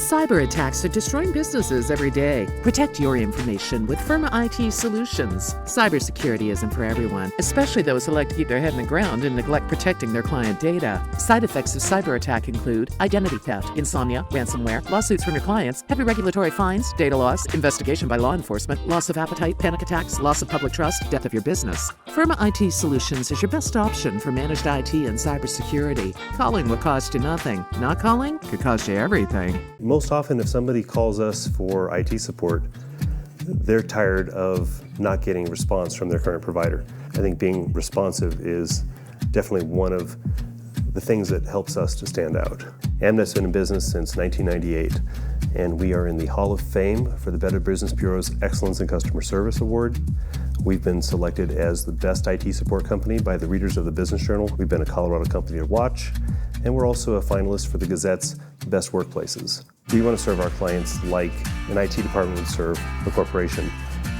Cyber attacks are destroying businesses every day. Protect your information with Firma IT Solutions. Cybersecurity isn't for everyone, especially those who like to keep their head in the ground and neglect protecting their client data. Side effects of cyber attack include identity theft, insomnia, ransomware, lawsuits from your clients, heavy regulatory fines, data loss, investigation by law enforcement, loss of appetite, panic attacks, loss of public trust, death of your business. Firma IT Solutions is your best option for managed IT and cybersecurity. Calling will cost you nothing. Not calling could cost you everything. Most often, if somebody calls us for IT support, they're tired of not getting a response from their current provider. I think being responsive is definitely one of the things that helps us to stand out. Amnet's been in business since 1998, and we are in the Hall of Fame for the Better Business Bureau's Excellence in Customer Service Award. We've been selected as the best IT support company by the readers of the Business Journal. We've been a Colorado company to watch, and we're also a finalist for the Gazette's Best Workplaces. We want to serve our clients like an IT department would serve a corporation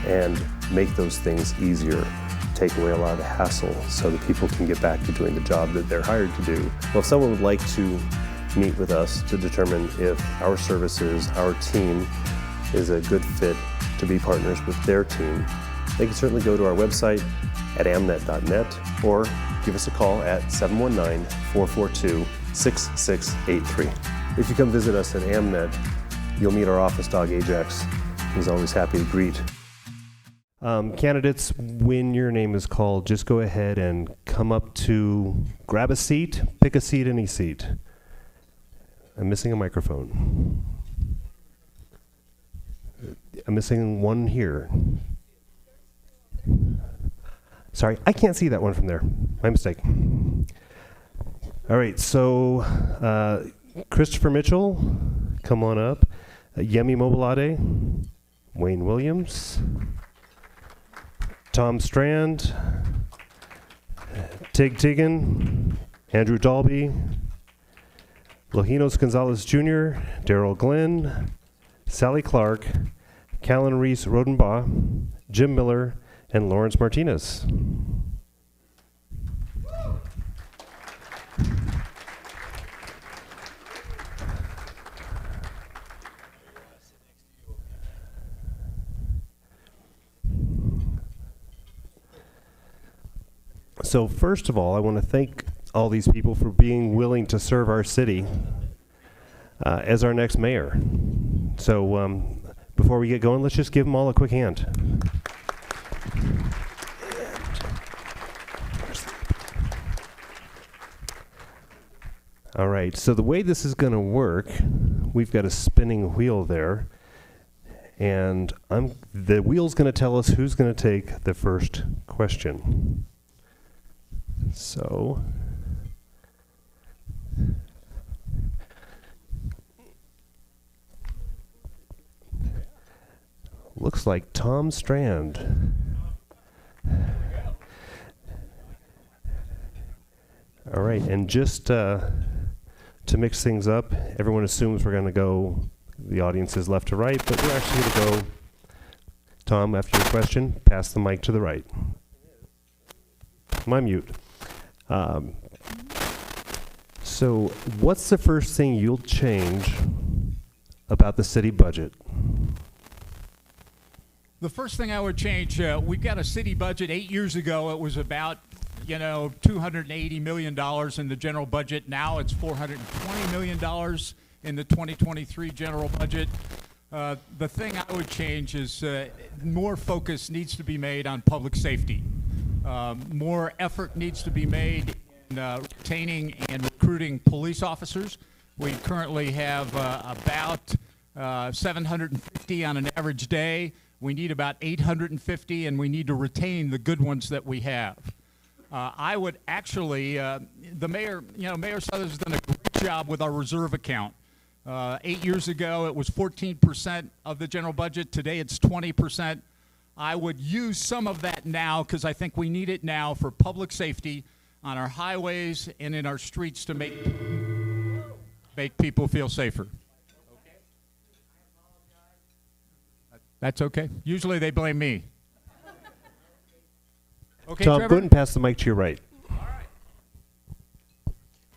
and make those things easier, take away a lot of the hassle so that people can get back to doing the job that they're hired to do. Well, if someone would like to meet with us to determine if our services, our team, is a good fit to be partners with their team, they can certainly go to our website at amnet.net or give us a call at 719-442-6683. If you come visit us at Amnet, you'll meet our office dog, Ajax. He's always happy to greet. Candidates, when your name is called, just go ahead and come up to grab a seat, pick a seat, any seat. I'm missing a microphone. I'm missing one here. Sorry, I can't see that one from there. My mistake. All right, so Christopher Mitchell, come on up. Yemi Mobilade, Wayne Williams, Tom Strand, Tig Tigan, Andrew Dalby, Lojinos Gonzalez Jr., Daryl Glenn, Sally Clark, Callan Reese Rodenbaugh, Jim Miller, and Lawrence Martinez. So first of all, I want to thank all these people for being willing to serve our city as our next mayor. So before we get going, let's just give them all a quick hand. All right, so the way this is going to work, we've got a spinning wheel there, and the wheel's going to tell us who's going to take the first question. So, looks like Tom Strand. All right, and just to mix things up, everyone assumes we're going to go, the audience is left to right, but we're actually going to go, Tom, after your question, pass the mic to the right. My mute. So what's the first thing you'll change about the city budget? The first thing I would change, we've got a city budget. 8 years ago, it was about, $280 million in the general budget. Now it's $420 million in the 2023 general budget. The thing I would change is more focus needs to be made on public safety. More effort needs to be made in retaining and recruiting police officers. We currently have about 750 on an average day. We need about 850, and we need to retain the good ones that we have. I would actually, the mayor, Mayor Southers has done a great job with our reserve account. 8 years ago, it was 14% of the general budget. Today, it's 20%. I would use some of that now because I think we need it now for public safety on our highways and in our streets to make people feel safer. Okay. That's okay. Usually they blame me. Okay, Tom, Trevor? go ahead and pass the mic to your right. All right.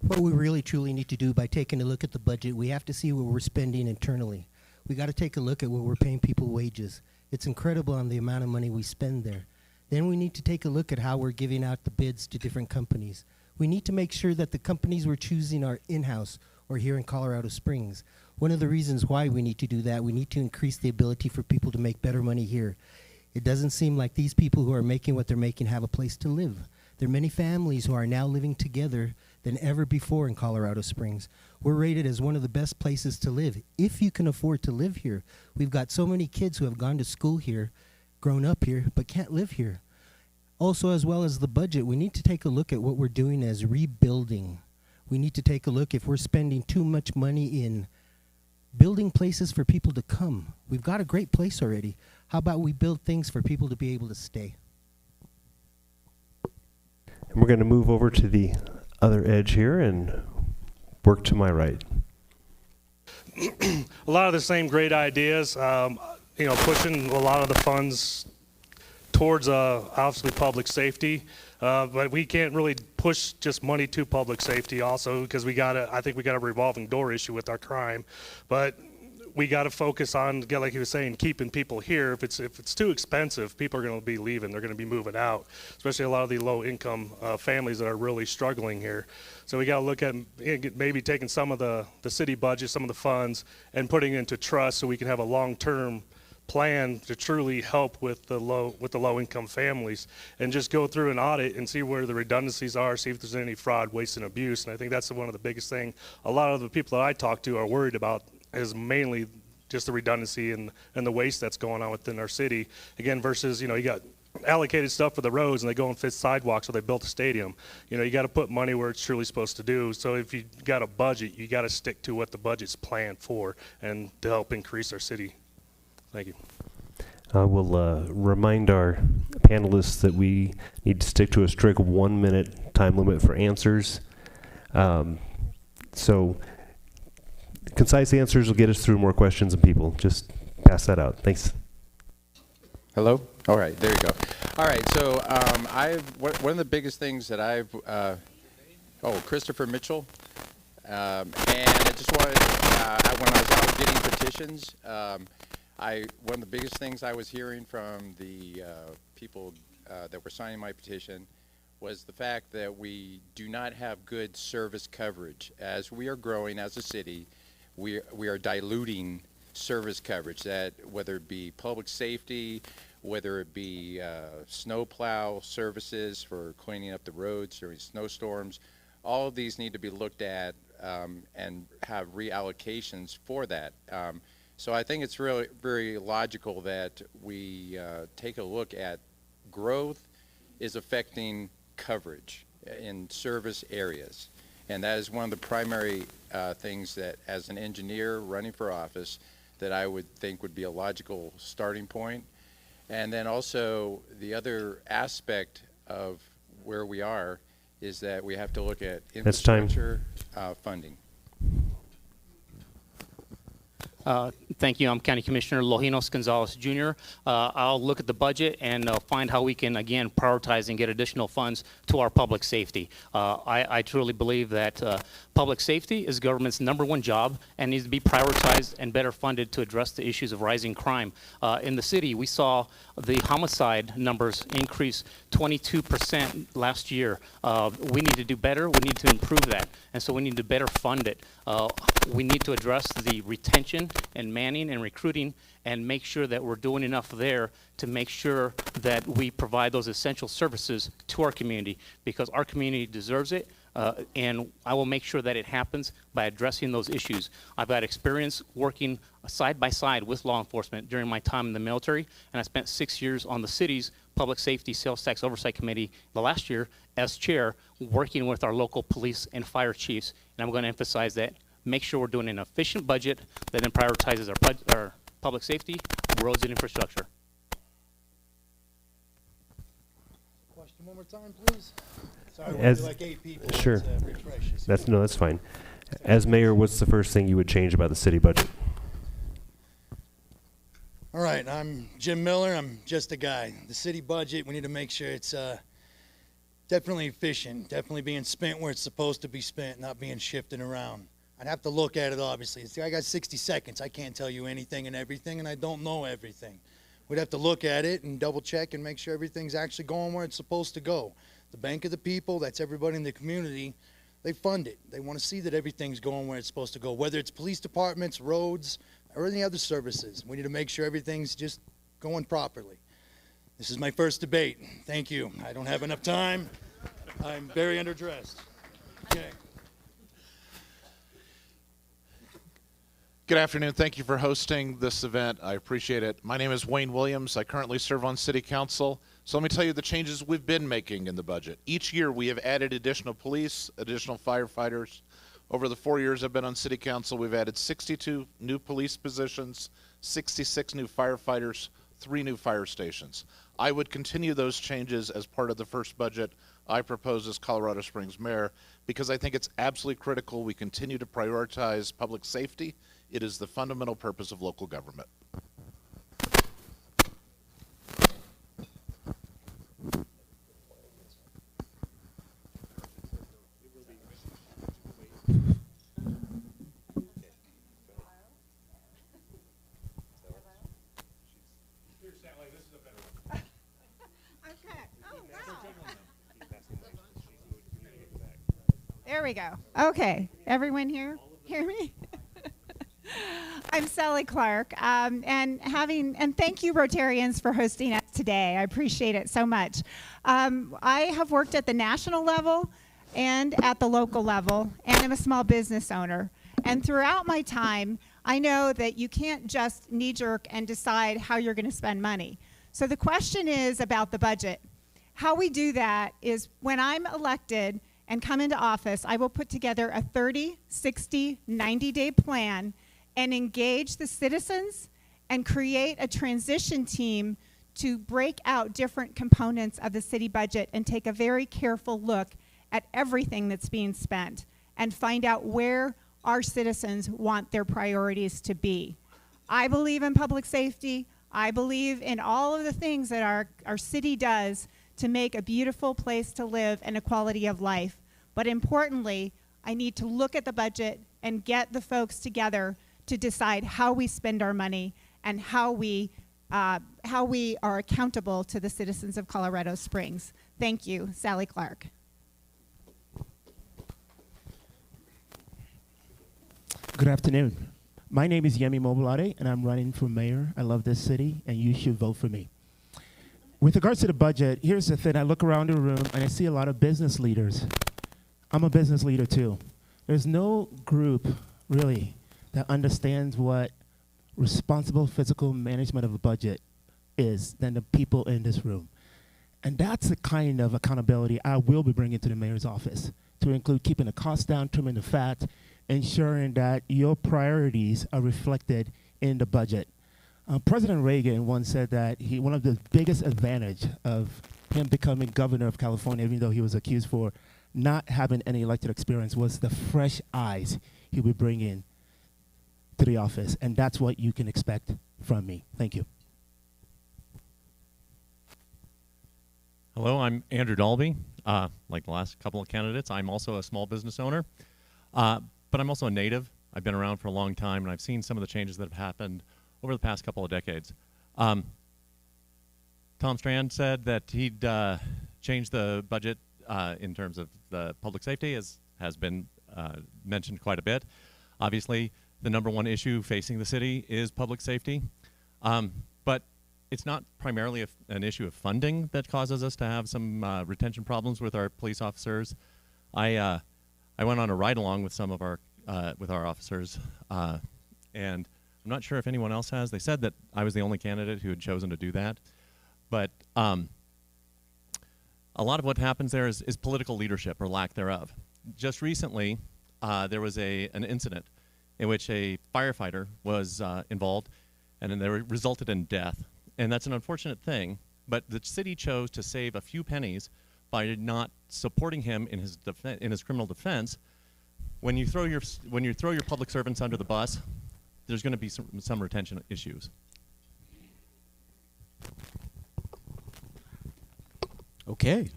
What we really truly need to do by taking a look at the budget, we have to see what we're spending internally. We got to take a look at what we're paying people wages. It's incredible on the amount of money we spend there. Then we need to take a look at how we're giving out the bids to different companies. We need to make sure that the companies we're choosing are in-house or here in Colorado Springs. One of the reasons why we need to do that, we need to increase the ability for people to make better money here. It doesn't seem like these people who are making what they're making have a place to live. There are many families who are now living together than ever before in Colorado Springs. We're rated as one of the best places to live, if you can afford to live here. We've got so many kids who have gone to school here, grown up here, but can't live here. Also, as well as the budget, we need to take a look at what we're doing as rebuilding. We need to take a look if we're spending too much money in building places for people to come. We've got a great place already. How about we build things for people to be able to stay? And we're going to move over to the other edge here and work to my right. A lot of the same great ideas, pushing a lot of the funds towards obviously public safety, but we can't really push just money to public safety also because I think we got a revolving door issue with our crime, but we got to focus on, like he was saying, keeping people here. If it's too expensive, people are going to be leaving. They're going to be moving out, especially a lot of the low-income families that are really struggling here. So we got to look at maybe taking some of the city budget, some of the funds, and putting it into trust so we can have a long-term plan to truly help with the low-income families, and just go through an audit and see where the redundancies are, see if there's any fraud, waste, and abuse. And I think that's one of the biggest things a lot of the people that I talk to are worried about, is mainly just the redundancy and the waste that's going on within our city. Again, versus, you got allocated stuff for the roads and they go and fix sidewalks or they built a stadium. You got to put money where it's truly supposed to do. So if you got a budget, you got to stick to what the budget's planned for and to help increase our city. Thank you. I will remind our panelists that we need to stick to a strict 1 minute time limit for answers. So concise answers will get us through more questions and people. Just pass that out. Thanks. Hello? All right, there you go. All right, so one of the biggest things that Christopher Mitchell. And I just wanted, when I was out getting petitions, one of the biggest things I was hearing from the people that were signing my petition was the fact that we do not have good service coverage. As we are growing as a city, we are diluting service coverage, that whether it be public safety, whether it be snowplow services for cleaning up the roads during snowstorms, all of these need to be looked at and have reallocations for that. So I think it's really very logical that we take a look at growth is affecting coverage in service areas. And that is one of the primary things that, as an engineer running for office, that I would think would be a logical starting point. And then also the other aspect of where we are is that we have to look at infrastructure funding. Thank you. I'm County Commissioner Lojinos Gonzalez Jr. I'll look at the budget and find how we can, again, prioritize and get additional funds to our public safety. I truly believe that public safety is government's #1 job and needs to be prioritized and better funded to address the issues of rising crime. In the city, we saw the homicide numbers increase 22% last year. We need to do better. We need to improve that. And so we need to better fund it. We need to address the retention and manning and recruiting and make sure that we're doing enough there to make sure that we provide those essential services to our community, because our community deserves it. And I will make sure that it happens by addressing those issues. I've had experience working side by side with law enforcement during my time in the military, and I spent 6 years on the city's Public Safety Sales Tax Oversight Committee the last year as chair, working with our local police and fire chiefs. And I'm going to emphasize that. Make sure we're doing an efficient budget that then prioritizes our public safety, roads, and infrastructure. Question one more time, please. Sorry, we'll do like 8 people. Sure. That's fine. As mayor, what's the first thing you would change about the city budget? All right, I'm Jim Miller. I'm just a guy. The city budget, we need to make sure it's definitely efficient, definitely being spent where it's supposed to be spent, not being shifted around. I'd have to look at it, obviously. See, I got 60 seconds. I can't tell you anything and everything, and I don't know everything. We'd have to look at it and double check and make sure everything's actually going where it's supposed to go. The bank of the people, that's everybody in the community, they fund it. They want to see that everything's going where it's supposed to go, whether it's police departments, roads, or any other services. We need to make sure everything's just going properly. This is my first debate. Thank you. I don't have enough time. I'm very underdressed. Okay. Good afternoon. Thank you for hosting this event. I appreciate it. My name is Wayne Williams. I currently serve on City Council. So let me tell you the changes we've been making in the budget. Each year we have added additional police, additional firefighters. Over the 4 years I've been on City Council, we've added 62 new police positions, 66 new firefighters, 3 new fire stations. I would continue those changes as part of the first budget I propose as Colorado Springs mayor, because I think it's absolutely critical we continue to prioritize public safety. It is the fundamental purpose of local government. There we go. Okay, everyone here, hear me? I'm Sally Clark, and thank you Rotarians for hosting us today. I appreciate it so much. I have worked at the national level and at the local level, and I'm a small business owner. And throughout my time, I know that you can't just knee-jerk and decide how you're going to spend money. So the question is about the budget. How we do that is when I'm elected and come into office, I will put together a 30, 60, 90-day plan and engage the citizens and create a transition team to break out different components of the city budget and take a very careful look at everything that's being spent and find out where our citizens want their priorities to be. I believe in public safety. I believe in all of the things that our city does to make a beautiful place to live and a quality of life. But importantly, I need to look at the budget and get the folks together to decide how we spend our money and how we are accountable to the citizens of Colorado Springs. Thank you, Sally Clark. Good afternoon. My name is Yemi Mobolade, and I'm running for mayor. I love this city, and you should vote for me. With regards to the budget, here's the thing. I look around the room, and I see a lot of business leaders. I'm a business leader, too. There's no group, really, that understands what responsible fiscal management of a budget is than the people in this room. And that's the kind of accountability I will be bringing to the mayor's office, to include keeping the costs down, trimming the fat, ensuring that your priorities are reflected in the budget. President Reagan once said that one of the biggest advantage of him becoming governor of California, even though he was accused for not having any elected experience, was the fresh eyes he would bring in to the office. And that's what you can expect from me. Thank you. Hello, I'm Andrew Dalby. Like the last couple of candidates, I'm also a small business owner, but I'm also a native. I've been around for a long time, and I've seen some of the changes that have happened over the past couple of decades. Tom Strand said that he'd change the budget in terms of the public safety, as has been mentioned quite a bit. Obviously, the #1 issue facing the city is public safety, but it's not primarily an issue of funding that causes us to have some retention problems with our police officers. I went on a ride-along with some of our officers, and I'm not sure if anyone else has. They said that I was the only candidate who had chosen to do that. But a lot of what happens there is political leadership or lack thereof. Just recently, there was an incident in which a firefighter was involved, and then there resulted in death. And that's an unfortunate thing, but the city chose to save a few pennies by not supporting him in his criminal defense. When you throw your public servants under the bus, there's going to be some retention issues. Okay,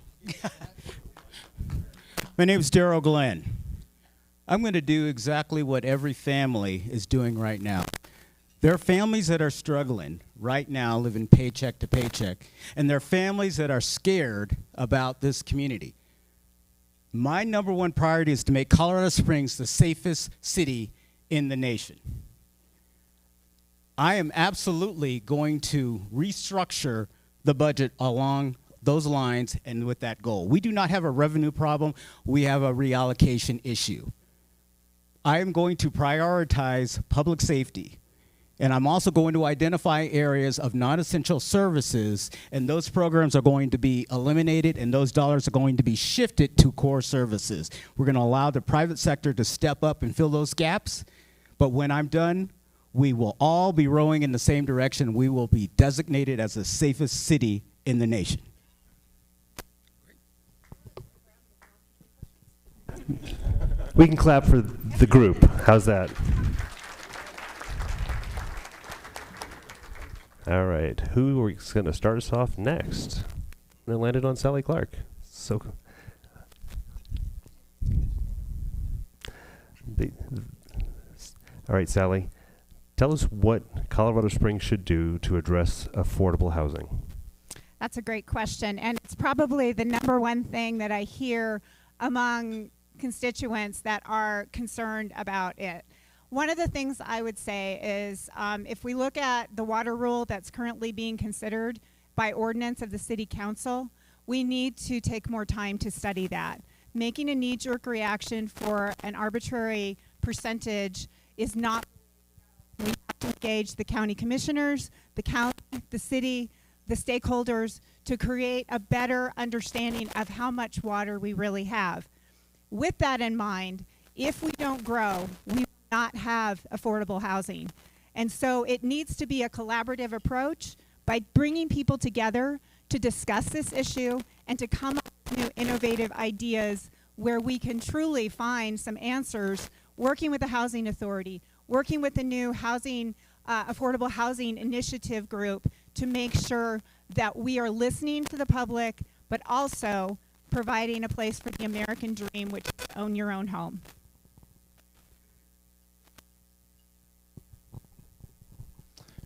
My name is Daryl Glenn. I'm going to do exactly what every family is doing right now. There are families that are struggling right now, living paycheck to paycheck, and there are families that are scared about this community. My number one priority is to make Colorado Springs the safest city in the nation. I am absolutely going to restructure the budget along those lines and with that goal. We do not have a revenue problem, we have a reallocation issue. I am going to prioritize public safety. And I'm also going to identify areas of non-essential services, and those programs are going to be eliminated, and those dollars are going to be shifted to core services. We're going to allow the private sector to step up and fill those gaps, but when I'm done, we will all be rowing in the same direction. We will be designated as the safest city in the nation. We can clap for the group. How's that? All right, who is going to start us off next? And it landed on Sally Clark. So, all right, Sally, tell us what Colorado Springs should do to address affordable housing. That's a great question, and it's probably the number one thing that I hear among constituents that are concerned about it. One of the things I would say is if we look at the water rule that's currently being considered by ordinance of the City Council, we need to take more time to study that. Making a knee-jerk reaction for an arbitrary percentage is not. We have to engage the county commissioners, the county, the city, the stakeholders to create a better understanding of how much water we really have. With that in mind, if we don't grow, we will not have affordable housing. And so it needs to be a collaborative approach by bringing people together to discuss this issue and to come up with new innovative ideas where we can truly find some answers, working with the Housing Authority, working with the new housing, affordable housing initiative group to make sure that we are listening to the public, but also providing a place for the American dream, which is to own your own home.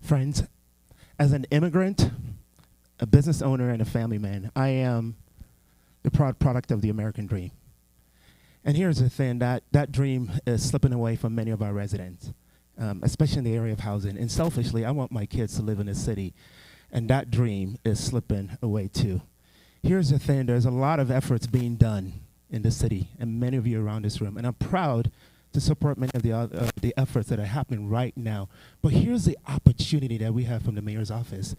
Friends, as an immigrant, a business owner, and a family man, I am the proud product of the American dream. And here's the thing, that dream is slipping away from many of our residents, especially in the area of housing. And selfishly, I want my kids to live in this city, and that dream is slipping away too. Here's the thing, there's a lot of efforts being done in the city, and many of you around this room, and I'm proud to support many of the efforts that are happening right now. But here's the opportunity that we have from the mayor's office,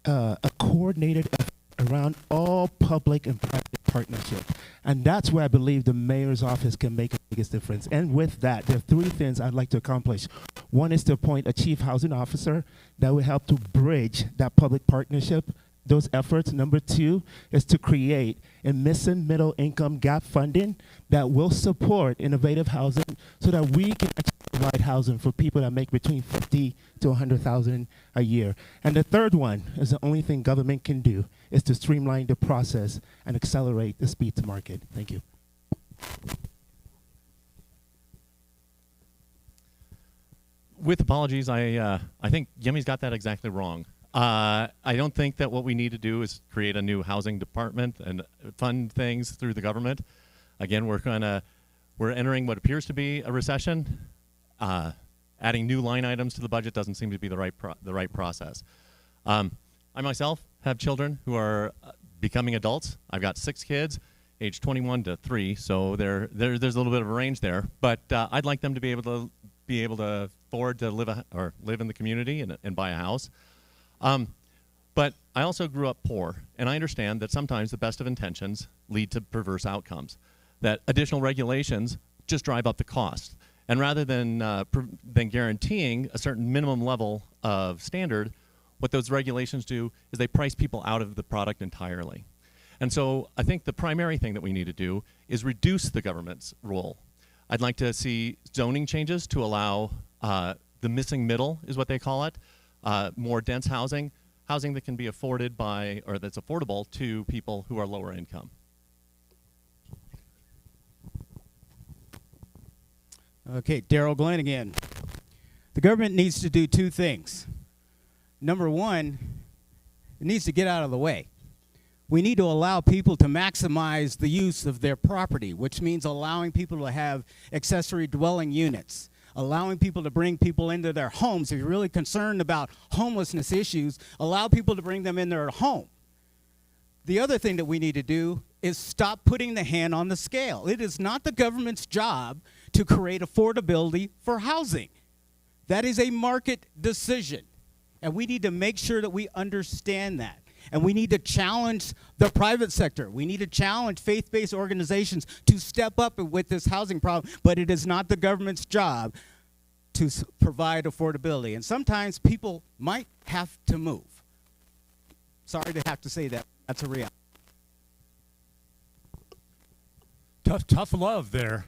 a coordinated effort around all public and private partnership. And that's where I believe the mayor's office can make the biggest difference. And with that, there are three things I'd like to accomplish. One is to appoint a chief housing officer that will help to bridge that public partnership, those efforts. Number two is to create a missing middle income gap funding that will support innovative housing so that we can actually provide housing for people that make between $50,000 to $100,000 a year. And the third one is the only thing government can do is to streamline the process and accelerate the speed to market. Thank you. With apologies, I think Yemi's got that exactly wrong. I don't think that what we need to do is create a new housing department and fund things through the government. Again, we're entering what appears to be a recession. Adding new line items to the budget doesn't seem to be the right process. I myself have children who are becoming adults. I've got 6 kids, age 21 to 3, so there's a little bit of a range there. But I'd like them to be able to afford to live in the community and buy a house. But I also grew up poor, and I understand that sometimes the best of intentions lead to perverse outcomes, that additional regulations just drive up the cost. And rather than guaranteeing a certain minimum level of standard, what those regulations do is they price people out of the product entirely. And so I think the primary thing that we need to do is reduce the government's role. I'd like to see zoning changes to allow the missing middle, is what they call it, more dense housing that can be afforded by, or that's affordable to people who are lower income. Okay, Daryl Glenn again. The government needs to do two things. Number one, it needs to get out of the way. We need to allow people to maximize the use of their property, which means allowing people to have accessory dwelling units, allowing people to bring people into their homes. If you're really concerned about homelessness issues, allow people to bring them in their home. The other thing that we need to do is stop putting the hand on the scale. It is not the government's job to create affordability for housing. That is a market decision, and we need to make sure that we understand that. And we need to challenge the private sector. We need to challenge faith-based organizations to step up with this housing problem, but it is not the government's job to provide affordability. And sometimes people might have to move. Sorry to have to say that. That's a reality. Tough love there.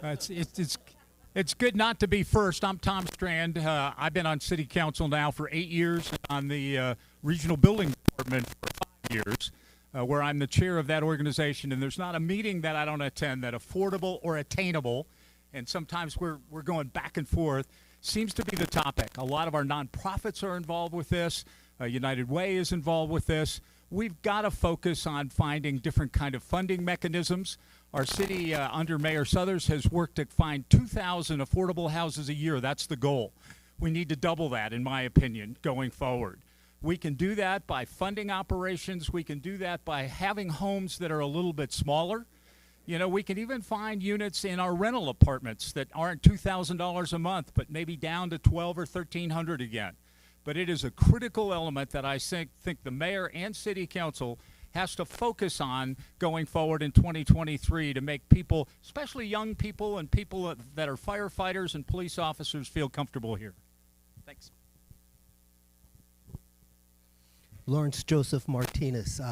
It's good not to be first. I'm Tom Strand. I've been on city council now for 8 years, on the regional building department for 5 years, where I'm the chair of that organization. And there's not a meeting that I don't attend that affordable or attainable, and sometimes we're going back and forth, seems to be the topic. A lot of our nonprofits are involved with this. United Way is involved with this. We've got to focus on finding different kind of funding mechanisms. Our city, under Mayor Suthers, has worked to find 2,000 affordable houses a year. That's the goal. We need to double that, in my opinion, going forward. We can do that by funding operations. We can do that by having homes that are a little bit smaller. You know, we can even find units in our rental apartments that aren't $2,000 a month, but maybe down to $1,200 or $1,300 again. But it is a critical element that I think the mayor and city council has to focus on going forward in 2023 to make people, especially young people and people that are firefighters and police officers, feel comfortable here. Thanks. Lawrence Joseph Martinez,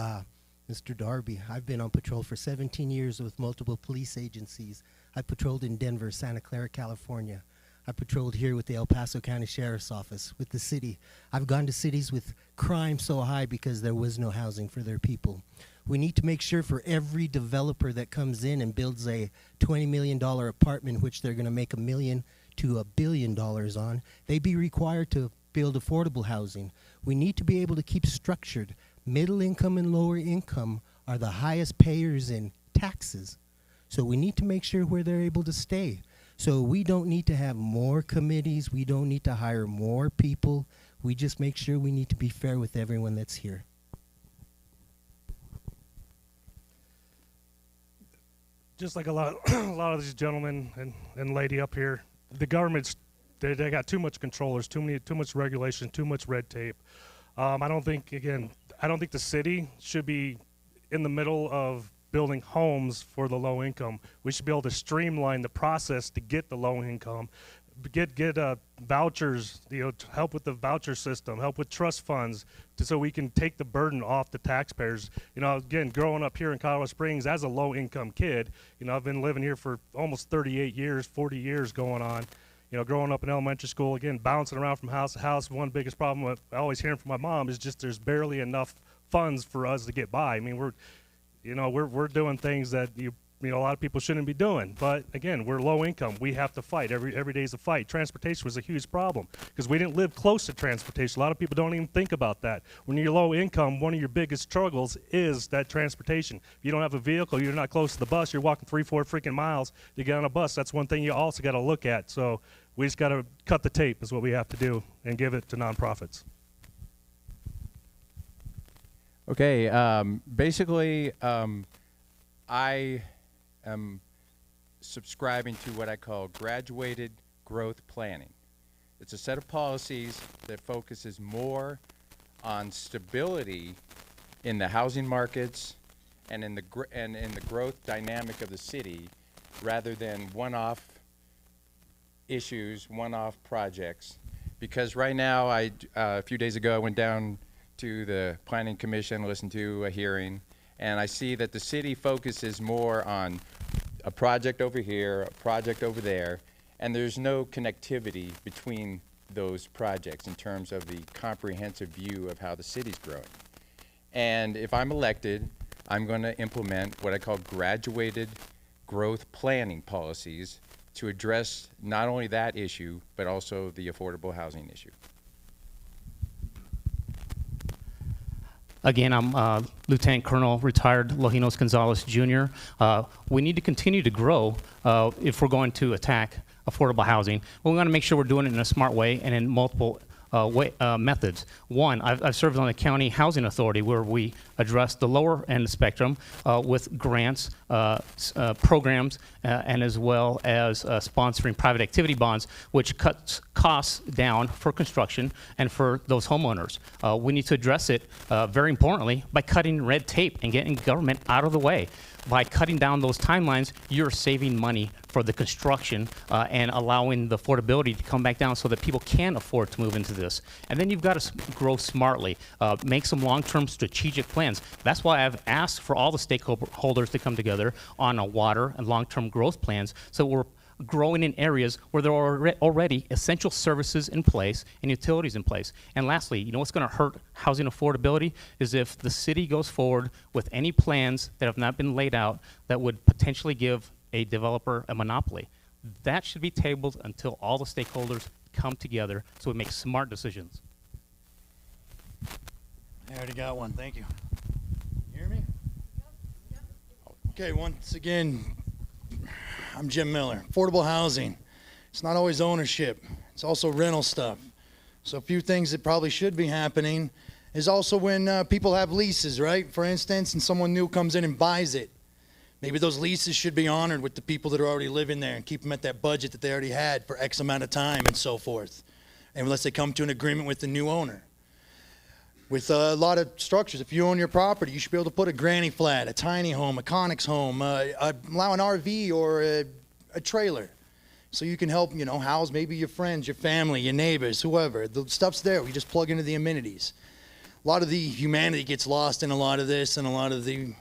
Mr. Darby. I've been on patrol for 17 years with multiple police agencies. I patrolled in Denver, Santa Clara, California. I patrolled here with the El Paso County Sheriff's Office, with the city. I've gone to cities with crime so high because there was no housing for their people. We need to make sure for every developer that comes in and builds a $20 million apartment, which they're going to make $1 million to $1 billion on, they be required to build affordable housing. We need to be able to keep structured. Middle income and lower income are the highest payers in taxes. So we need to make sure where they're able to stay. So we don't need to have more committees. We don't need to hire more people. We just make sure we need to be fair with everyone that's here. Just like a lot of these gentlemen and lady up here, the government's they got too much controllers, too much regulation, too much red tape. I don't think the city should be in the middle of building homes for the low income. We should be able to streamline the process to get the low income, get vouchers, to help with the voucher system, help with trust funds, so we can take the burden off the taxpayers. Again, growing up here in Colorado Springs as a low income kid, I've been living here for almost 38 years, 40 years going on. Growing up in elementary school, again, bouncing around from house to house, one biggest problem I always hearing from my mom is just there's barely enough funds for us to get by. I mean, we're doing things that a lot of people shouldn't be doing. But again, we're low income. We have to fight. Every day's a fight. Transportation was a huge problem because we didn't live close to transportation. A lot of people don't even think about that. When you're low income, one of your biggest struggles is that transportation. If you don't have a vehicle, you're not close to the bus, you're walking 3-4 freaking miles to get on a bus. That's one thing you also got to look at. So we just got to cut the tape is what we have to do and give it to nonprofits. Okay, basically, I am subscribing to what I call graduated growth planning. It's a set of policies that focuses more on stability in the housing markets and in the growth dynamic of the city, rather than one-off issues, one-off projects. Because right now, a few days ago, I went down to the Planning Commission, listened to a hearing, and I see that the city focuses more on a project over here, a project over there, and there's no connectivity between those projects in terms of the comprehensive view of how the city's growing. And if I'm elected, I'm going to implement what I call graduated growth planning policies to address not only that issue, but also the affordable housing issue? Again, I'm Lieutenant Colonel, retired Lojinos Gonzalez Jr. We need to continue to grow if we're going to attack affordable housing. We want to make sure we're doing it in a smart way and in multiple methods. One, I've served on the County Housing Authority where we address the lower end of the spectrum with grants, programs, and as well as sponsoring private activity bonds, which cuts costs down for construction and for those homeowners. We need to address it, very importantly, by cutting red tape and getting government out of the way. By cutting down those timelines, you're saving money for the construction and allowing the affordability to come back down so that people can afford to move into this. And then you've got to grow smartly, make some long-term strategic plans. That's why I've asked for all the stakeholders to come together on a water and long-term growth plans so we're growing in areas where there are already essential services in place and utilities in place. And lastly, you know what's going to hurt housing affordability is if the city goes forward with any plans that have not been laid out that would potentially give a developer a monopoly. That should be tabled until all the stakeholders come together so we make smart decisions. I already got one. Thank you. Hear me? Okay, once again, I'm Jim Miller. Affordable housing. It's not always ownership. It's also rental stuff. So a few things that probably should be happening is also when people have leases, right? For instance, and someone new comes in and buys it. Maybe those leases should be honored with the people that are already living there and keep them at that budget that they already had for X amount of time and so forth. Unless they come to an agreement with the new owner. With a lot of structures, if you own your property, you should be able to put a granny flat, a tiny home, a Conex home, allow an RV or a trailer. So you can help, you know, house maybe your friends, your family, your neighbors, whoever. The stuff's there. We just plug into the amenities. A lot of the humanity gets lost in a lot of this and a lot of the,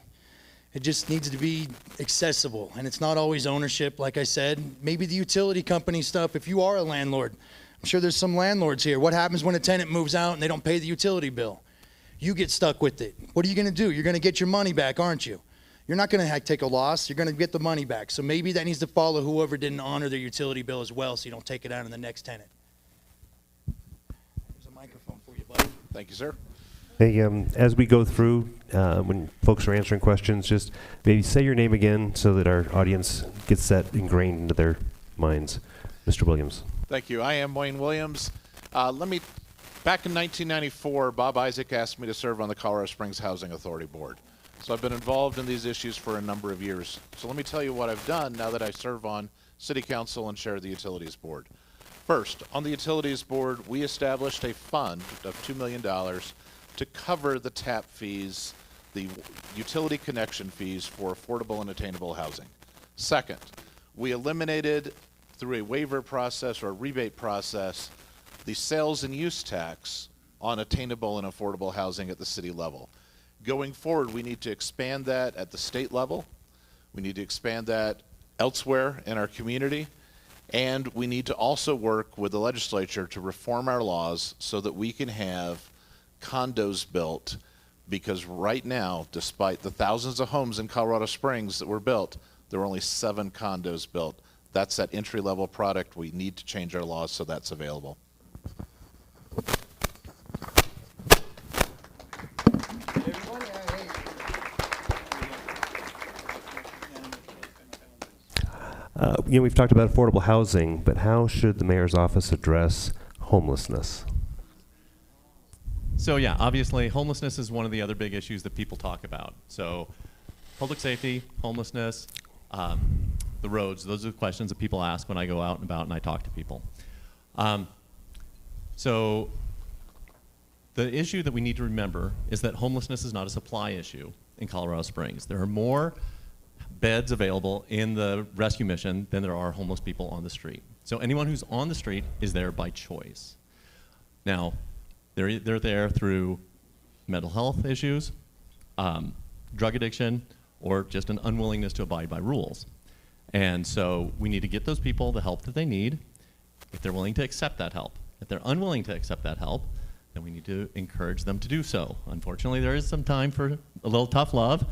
it just needs to be accessible. And it's not always ownership, like I said. Maybe the utility company stuff, if you are a landlord. I'm sure there's some landlords here. What happens when a tenant moves out and they don't pay the utility bill? You get stuck with it. What are you going to do? You're going to get your money back, aren't you? You're not going to take a loss. You're going to get the money back. So maybe that needs to follow whoever didn't honor their utility bill as well so you don't take it out on the next tenant. There's a microphone for you, buddy. Thank you, sir. Hey, as we go through, when folks are answering questions, just maybe say your name again so that our audience gets that ingrained into their minds. Mr. Williams. Thank you. I am Wayne Williams. Back in 1994, Bob Isaac asked me to serve on the Colorado Springs Housing Authority Board. So I've been involved in these issues for a number of years. So let me tell you what I've done now that I serve on City Council and chair the Utilities Board. First, on the Utilities Board, we established a fund of $2 million to cover the tap fees, the utility connection fees for affordable and attainable housing. Second, we eliminated through a waiver process or a rebate process the sales and use tax on attainable and affordable housing at the city level. Going forward, we need to expand that at the state level. We need to expand that elsewhere in our community. And we need to also work with the legislature to reform our laws so that we can have condos built, because right now, despite the thousands of homes in Colorado Springs that were built, there were only 7 condos built. That's that entry-level product. We need to change our laws so that's available. We've talked about affordable housing, but how should the mayor's office address homelessness? So yeah, obviously homelessness is one of the other big issues that people talk about. So public safety, homelessness, the roads, those are the questions that people ask when I go out and about and I talk to people. So the issue that we need to remember is that homelessness is not a supply issue in Colorado Springs. There are more beds available in the rescue mission than there are homeless people on the street. So anyone who's on the street is there by choice. Now, they're there through mental health issues, drug addiction, or just an unwillingness to abide by rules. And so we need to get those people the help that they need if they're willing to accept that help. If they're unwilling to accept that help, then we need to encourage them to do so. Unfortunately, there is some time for a little tough love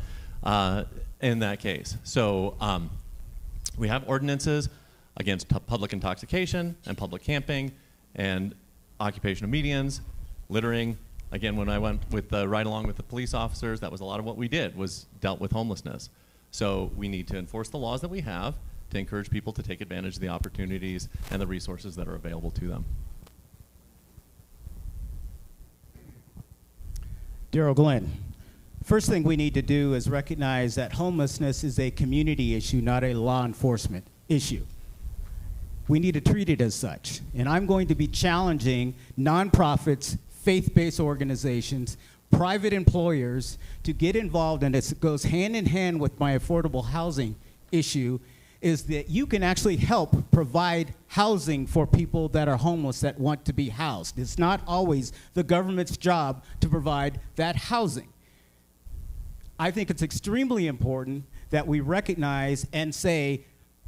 in that case. So we have ordinances against public intoxication and public camping and occupation of medians, littering. Again, when I went with right along with the police officers, that was a lot of what we did, was dealt with homelessness. So we need to enforce the laws that we have to encourage people to take advantage of the opportunities and the resources that are available to them. Daryl Glenn. First thing we need to do is recognize that homelessness is a community issue, not a law enforcement issue. We need to treat it as such. And I'm going to be challenging nonprofits, faith-based organizations, private employers to get involved, and it goes hand in hand with my affordable housing issue, is that you can actually help provide housing for people that are homeless that want to be housed. It's not always the government's job to provide that housing. I think it's extremely important that we recognize and say,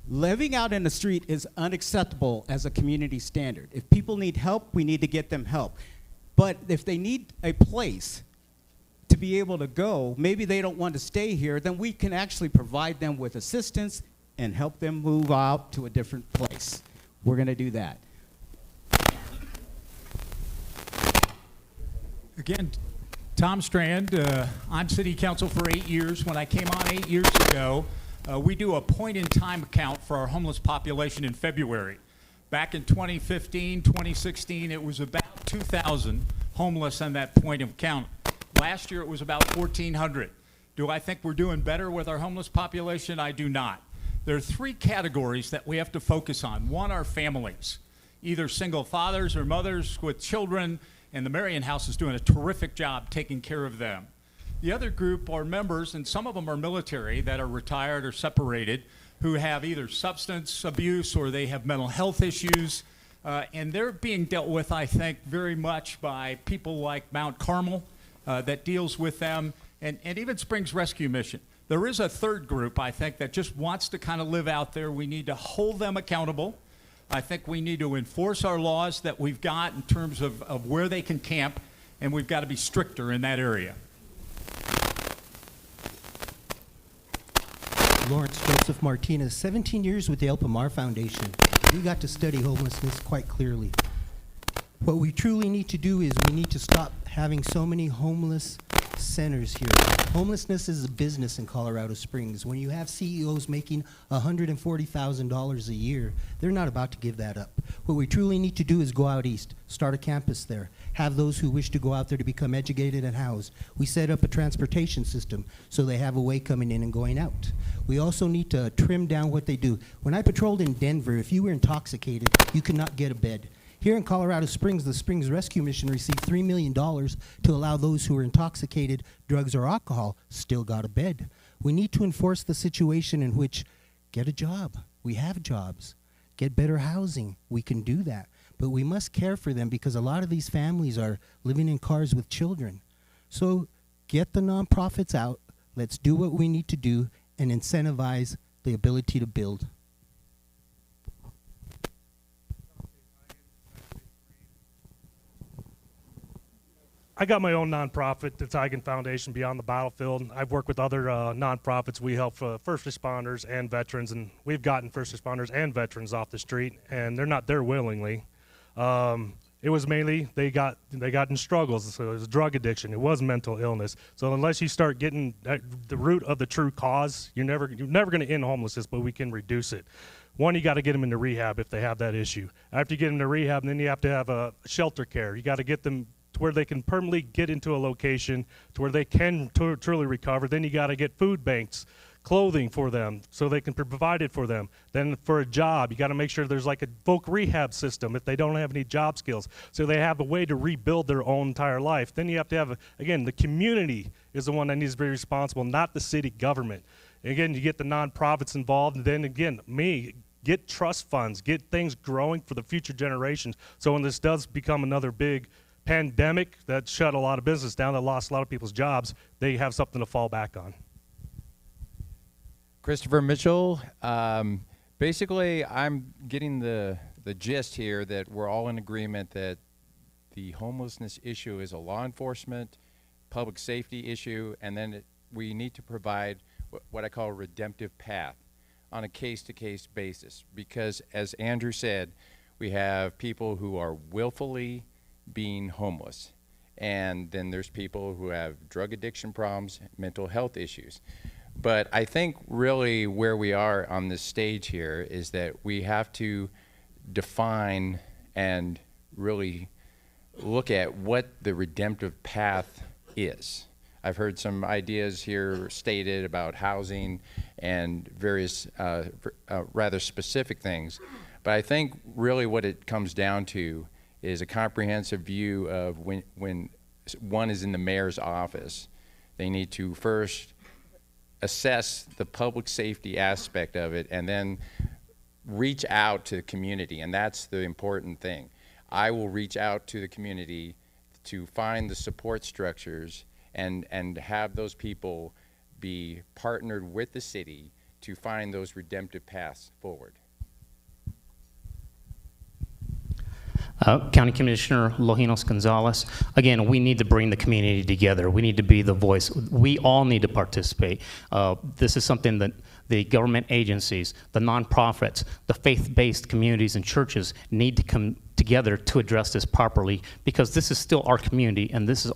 living out in the street is unacceptable as a community standard. If people need help, we need to get them help. But if they need a place to be able to go, maybe they don't want to stay here, then we can actually provide them with assistance and help them move out to a different place. We're going to do that. Again, Tom Strand, I'm city council for 8 years. When I came on 8 years ago, we do a point-in-time account for our homeless population in February. Back in 2015, 2016, it was about 2,000 homeless on that point of count. Last year, it was about 1,400. Do I think we're doing better with our homeless population? I do not. There are three categories that we have to focus on. One are families, either single fathers or mothers with children, and the Marion House is doing a terrific job taking care of them. The other group are members, and some of them are military that are retired or separated, who have either substance abuse or they have mental health issues, and they're being dealt with, I think, very much by people like Mount Carmel that deals with them, and even Springs Rescue Mission. There is a third group, I think, that just wants to kind of live out there. We need to hold them accountable. I think we need to enforce our laws that we've got in terms of where they can camp, and we've got to be stricter in that area. Lawrence Joseph Martinez, 17 years with the El Pomar Foundation. We got to study homelessness quite clearly. What we truly need to do is we need to stop having so many homeless centers here. Homelessness is a business in Colorado Springs. When you have CEOs making $140,000 a year, they're not about to give that up. What we truly need to do is go out east, start a campus there, have those who wish to go out there to become educated and housed. We set up a transportation system so they have a way coming in and going out. We also need to trim down what they do. When I patrolled in Denver, if you were intoxicated, you could not get a bed. Here in Colorado Springs, the Springs Rescue Mission received $3 million to allow those who are intoxicated, drugs or alcohol, still got a bed. We need to enforce the situation in which get a job. We have jobs. Get better housing. We can do that. But we must care for them because a lot of these families are living in cars with children. So get the nonprofits out. Let's do what we need to do and incentivize the ability to build. I got my own nonprofit, the Tigan Foundation Beyond the Battlefield. I've worked with other nonprofits. We help first responders and veterans, and we've gotten first responders and veterans off the street, and they're not there willingly. It was mainly they got in struggles, so it was drug addiction. It was mental illness. So unless you start getting the root of the true cause, you're never going to end homelessness, but we can reduce it. One, you got to get them into rehab if they have that issue. After you get them to rehab, then you have to have a shelter care. You got to get them to where they can permanently get into a location to where they can truly recover. Then you got to get food banks, clothing for them so they can provide it for them. Then for a job, you got to make sure there's like a folk rehab system if they don't have any job skills, so they have a way to rebuild their own entire life. Then you have to have, again, the community is the one that needs to be responsible, not the city government. And again, you get the nonprofits involved, and then again, get trust funds, get things growing for the future generations. So when this does become another big pandemic that shut a lot of business down, that lost a lot of people's jobs, they have something to fall back on. Christopher Mitchell, basically I'm getting the gist here that we're all in agreement that the homelessness issue is a law enforcement, public safety issue, and then we need to provide what I call a redemptive path. on a case-to-case basis, because as Andrew said, we have people who are willfully being homeless, and then there's people who have drug addiction problems, mental health issues. But I think really where we are on this stage here is that we have to define and really look at what the redemptive path is. I've heard some ideas here stated about housing and various rather specific things, but I think really what it comes down to is a comprehensive view of when one is in the mayor's office, they need to first assess the public safety aspect of it and then reach out to the community, and that's the important thing. I will reach out to the community to find the support structures and have those people be partnered with the city to find those redemptive paths forward. County Commissioner Lojinos Gonzalez, again, we need to bring the community together. We need to be the voice. We all need to participate. This is something that the government agencies, the nonprofits, the faith-based communities and churches need to come together to address this properly, because this is still our community and these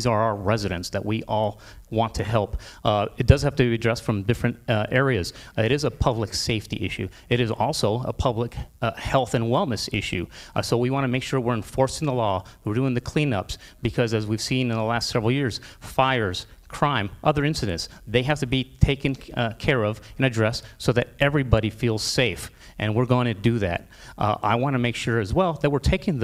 are our residents that we all want to help. It does have to be addressed from different areas. It is a public safety issue. It is also a public health and wellness issue. So we want to make sure we're enforcing the law, we're doing the cleanups, because as we've seen in the last several years, fires, crime, other incidents, they have to be taken care of and addressed so that everybody feels safe, and we're going to do that. I want to make sure as well that we're taking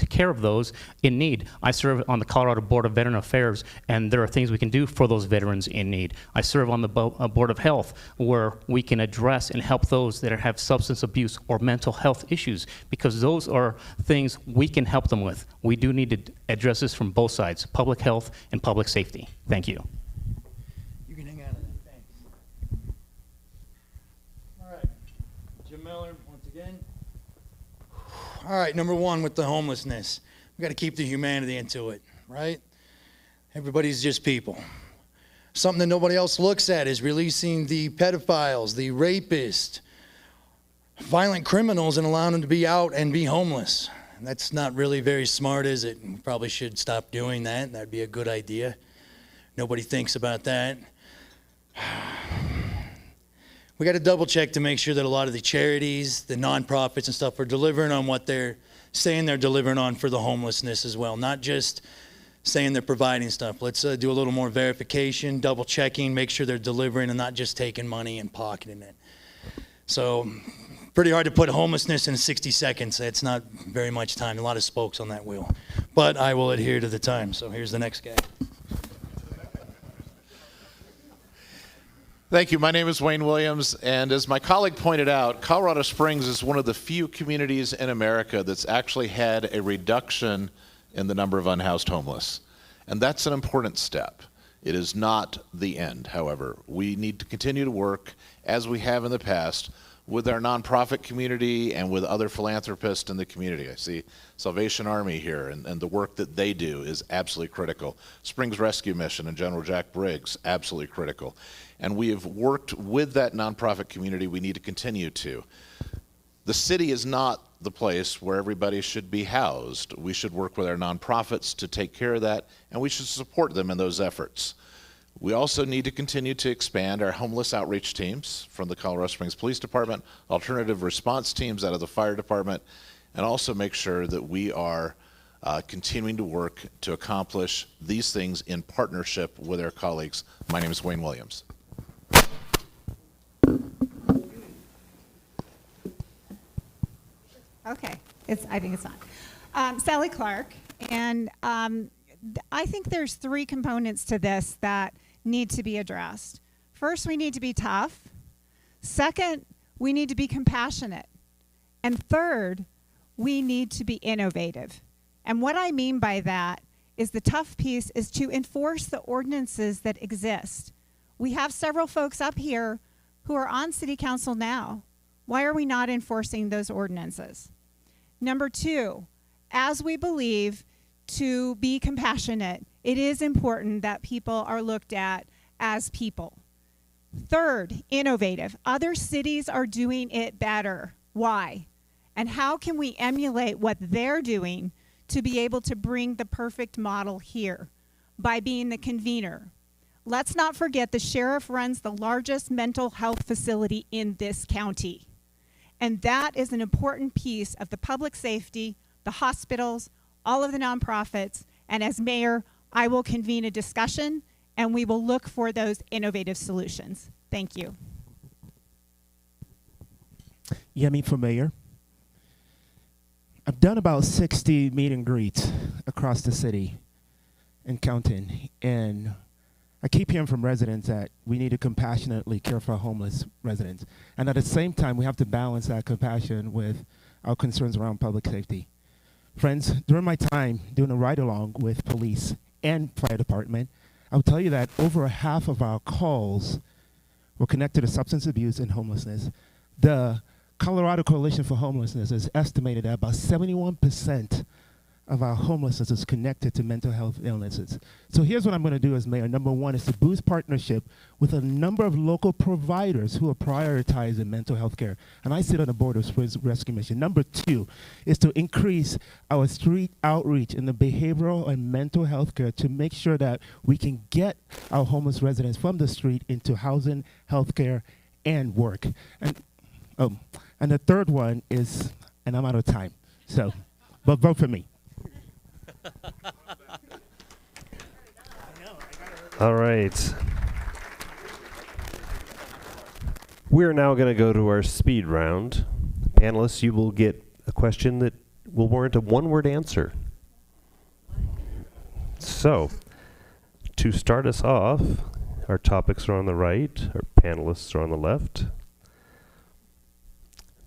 care of those in need. I serve on the Colorado Board of Veteran Affairs, and there are things we can do for those veterans in need. I serve on the Board of Health, where we can address and help those that have substance abuse or mental health issues, because those are things we can help them with. We do need to address this from both sides, public health and public safety. Thank you. You can hang out on that. Thanks. All right. Jim Miller, once again. All right, number one with the homelessness. We got to keep the humanity into it, right? Everybody's just people. Something that nobody else looks at is releasing the pedophiles, the rapists, violent criminals, and allowing them to be out and be homeless. And that's not really very smart, is it? We probably should stop doing that. That'd be a good idea. Nobody thinks about that. We got to double check to make sure that a lot of the charities, the nonprofits and stuff are delivering on what they're saying they're delivering on for the homelessness as well, not just saying they're providing stuff. Let's do a little more verification, double checking, make sure they're delivering and not just taking money and pocketing it. So pretty hard to put homelessness in 60 seconds. That's not very much time. A lot of spokes on that wheel. But I will adhere to the time. So here's the next guy. Thank you. My name is Wayne Williams, and as my colleague pointed out, Colorado Springs is one of the few communities in America that's actually had a reduction in the number of unhoused homeless. And that's an important step. It is not the end, however. We need to continue to work, as we have in the past, with our nonprofit community and with other philanthropists in the community. I see Salvation Army here, and the work that they do is absolutely critical. Springs Rescue Mission and General Jack Briggs, absolutely critical. And we have worked with that nonprofit community. We need to continue to. The city is not the place where everybody should be housed. We should work with our nonprofits to take care of that, and we should support them in those efforts. We also need to continue to expand our homeless outreach teams from the Colorado Springs Police Department, alternative response teams out of the fire department, and also make sure that we are continuing to work to accomplish these things in partnership with our colleagues. My name is Wayne Williams. Okay, I think it's on. Sally Clark, and I think there's three components to this that need to be addressed. First, we need to be tough. Second, we need to be compassionate. And third, we need to be innovative. And what I mean by that is the tough piece is to enforce the ordinances that exist. We have several folks up here who are on city council now. Why are we not enforcing those ordinances? Number two, as we believe to be compassionate, it is important that people are looked at as people. Third, innovative. Other cities are doing it better. Why? And how can we emulate what they're doing to be able to bring the perfect model here? By being the convener. Let's not forget the sheriff runs the largest mental health facility in this county. And that is an important piece of the public safety, the hospitals, all of the nonprofits. And as mayor, I will convene a discussion and we will look for those innovative solutions. Thank you. Yemi for mayor. I've done about 60 meet and greets across the city and counting, and I keep hearing from residents that we need to compassionately care for our homeless residents. And at the same time, we have to balance that compassion with our concerns around public safety. Friends, during my time doing a ride-along with police and fire department, I'll tell you that over half of our calls were connected to substance abuse and homelessness. The Colorado Coalition for Homelessness has estimated that about 71% of our homelessness is connected to mental health illnesses. So here's what I'm going to do as mayor. Number one is to boost partnership with a number of local providers who are prioritizing mental health care. And I sit on the board of Springs Rescue Mission. Number two is to increase our street outreach in the behavioral and mental health care to make sure that we can get our homeless residents from the street into housing, health care, and work. And the third one is, and I'm out of time, so, but vote for me. All right. We're now going to go to our speed round. Panelists, you will get a question that will warrant a one-word answer. So, to start us off, our topics are on the right, our panelists are on the left.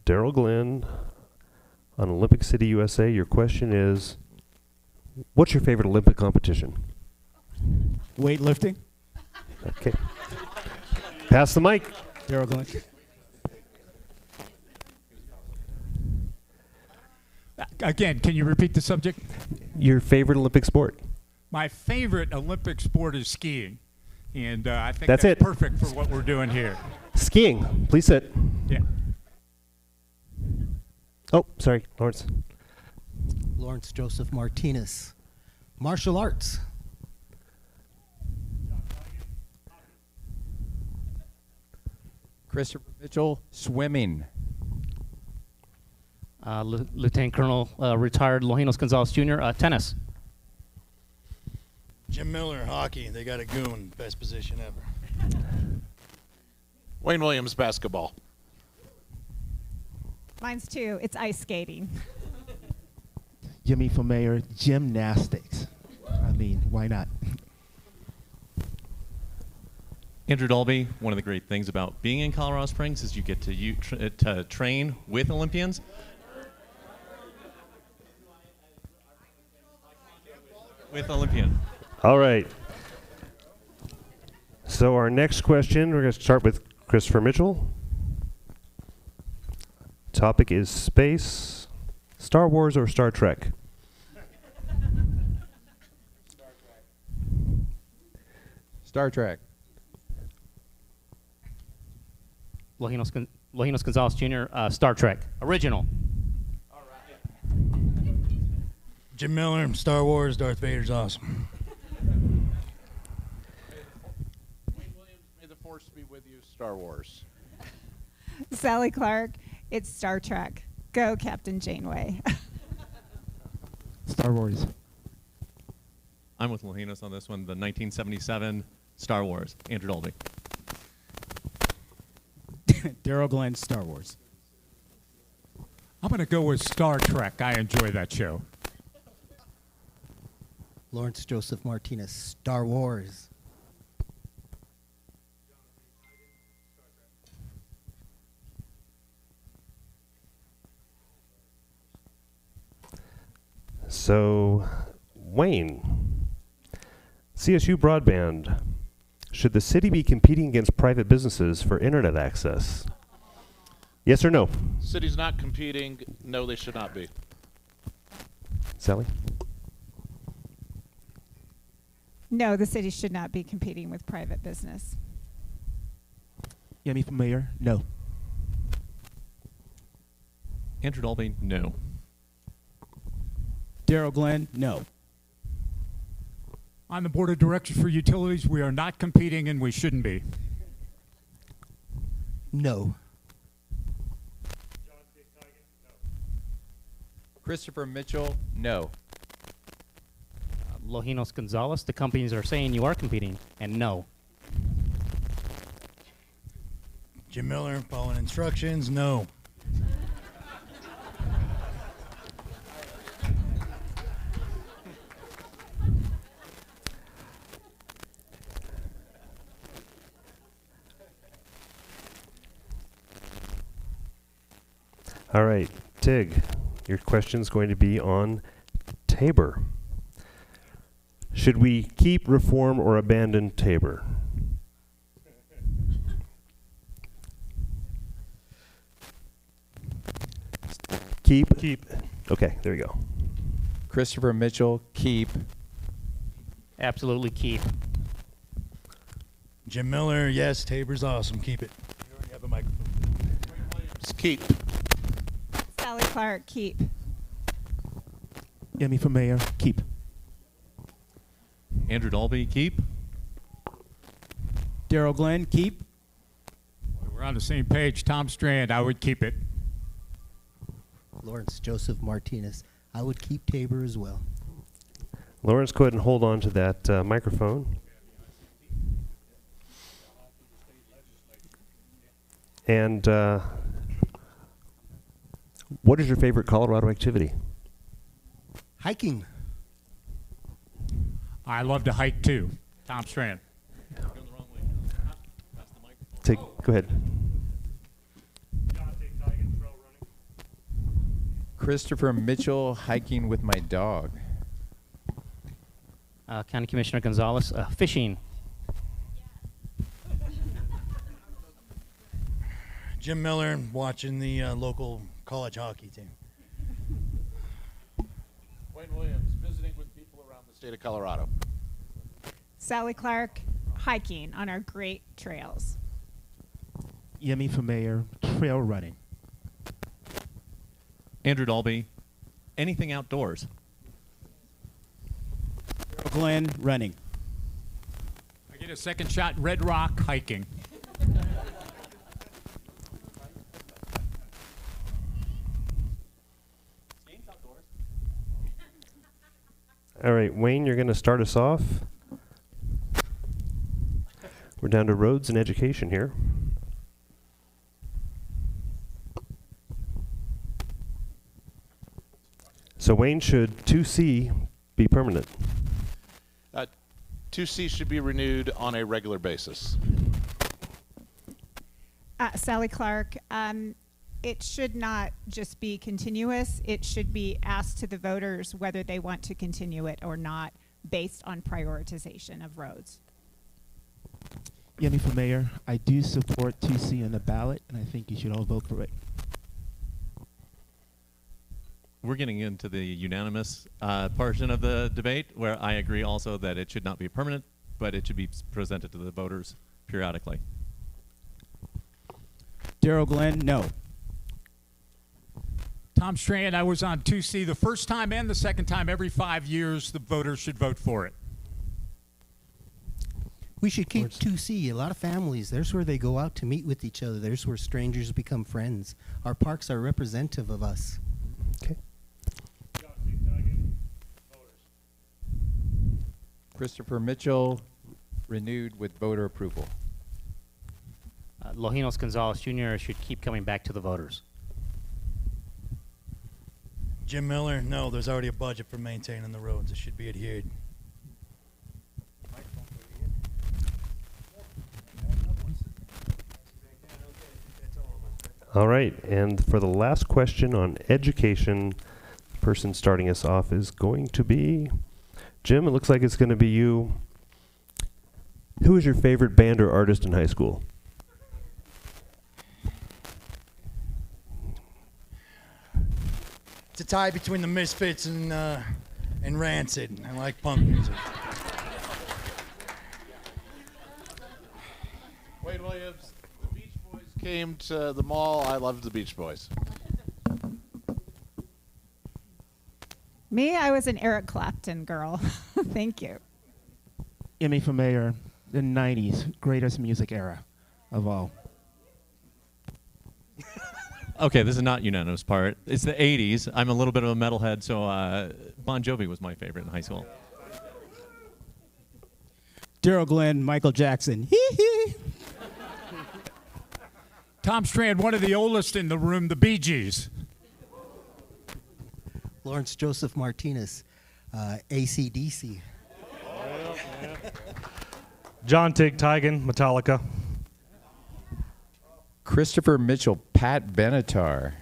Daryl Glenn, on Olympic City, USA, your question is, what's your favorite Olympic competition? Weightlifting. Okay. Pass the mic. Daryl Glenn. Again, can you repeat the subject? Your favorite Olympic sport? My favorite Olympic sport is skiing. And I think That's it. Perfect for what we're doing here. Skiing. Please sit. Yeah. Oh, sorry, Lawrence. Lawrence Joseph Martinez. Martial arts. Christopher Mitchell, swimming. Lieutenant Colonel, retired Lojinos Gonzalez Jr., tennis. Jim Miller, hockey. They got a goon. Best position ever. Wayne Williams, basketball. Mine's too. It's ice skating. Jimmy for mayor, gymnastics. I mean, why not? Andrew Dolby, one of the great things about being in Colorado Springs is you get to train with Olympians. With Olympian. All right. So our next question, we're going to start with Christopher Mitchell. Topic is space, Star Wars or Star Trek? Star Trek. Lojinos Gonzalez Jr., Star Trek. Original. Jim Miller, Star Wars, Darth Vader's awesome. Wayne Williams, may the force be with you, Star Wars. Sally Clark, it's Star Trek. Go, Captain Janeway. Star Wars. I'm with Lojinos on this one. The 1977 Star Wars. Andrew Dolby. Daryl Glenn, Star Wars. I'm going to go with Star Trek. I enjoy that show. Lawrence Joseph Martinez, Star Wars. So, Wayne, CSU broadband. Should the city be competing against private businesses for internet access? Yes or no? City's not competing. No, they should not be. Sally? No, the city should not be competing with private business. Yemi for mayor, no. Andrew Dolby, no. Daryl Glenn, no. On the board of directors for utilities, we are not competing and we shouldn't be. No. Christopher Mitchell, no. Lojinos Gonzalez, the companies are saying you are competing, and no. Jim Miller, following instructions, no. All right, Tig, your question's going to be on Tabor. Should we keep, reform, or abandon Tabor? Keep. Keep. Okay, there you go. Christopher Mitchell, keep. Absolutely keep. Jim Miller, yes. Tabor's awesome. Keep it. You already have a microphone. Keep. Sally Clark, keep. Yemi for mayor, keep. Andrew Dolby, keep. Daryl Glenn, keep. We're on the same page. Tom Strand, I would keep it. Lawrence Joseph Martinez, I would keep Tabor as well. Lawrence, go ahead and hold on to that microphone. And what is your favorite Colorado activity? Hiking. I love to hike too. Tom Strand. Go ahead. Christopher Mitchell, hiking with my dog. County Commissioner Gonzalez, fishing. Jim Miller, watching the local college hockey team. Wayne Williams, visiting with people around the state of Colorado. Sally Clark, hiking on our great trails. Yemi for mayor, trail running. Andrew Dolby, anything outdoors? Daryl Glenn, running. I get a second shot, Red Rock, hiking. All right, Wayne, you're going to start us off. We're down to roads and education here. So Wayne, should 2C be permanent? 2C should be renewed on a regular basis. Sally Clark, it should not just be continuous. It should be asked to the voters whether they want to continue it or not based on prioritization of roads. Yemi for mayor, I do support 2C on the ballot, and I think you should all vote for it. We're getting into the unanimous portion of the debate, where I agree also that it should not be permanent, but it should be presented to the voters periodically. Daryl Glenn, no. Tom Strand, I was on 2C the first time and the second time. Every 5 years, the voters should vote for it. We should keep 2C. A lot of families, there's where they go out to meet with each other. There's where strangers become friends. Our parks are representative of us. Okay. Christopher Mitchell, renewed with voter approval. Lojinos Gonzalez Jr. should keep coming back to the voters. Jim Miller, no, there's already a budget for maintaining the roads. It should be adhered. All right, and for the last question on education, the person starting us off is going to be Jim. It looks like it's going to be you. Who is your favorite band or artist in high school? It's a tie between the Misfits and Rancid. I like punk music. Wayne Williams, the Beach came to the mall, I loved the Beach Boys. Me, I was an Eric Clapton girl. Thank you. Emmy for mayor, the 90s, greatest music era of all. Okay, this is not unanimous part. It's the 80s. I'm a little bit of a metalhead, so Bon Jovi was my favorite in high school. Daryl Glenn, Michael Jackson. Hee-hee. Tom Strand, one of the oldest in the room, the Bee Gees. Lawrence Joseph Martinez, AC/DC. John Tigtigan, Metallica. Christopher Mitchell, Pat Benatar.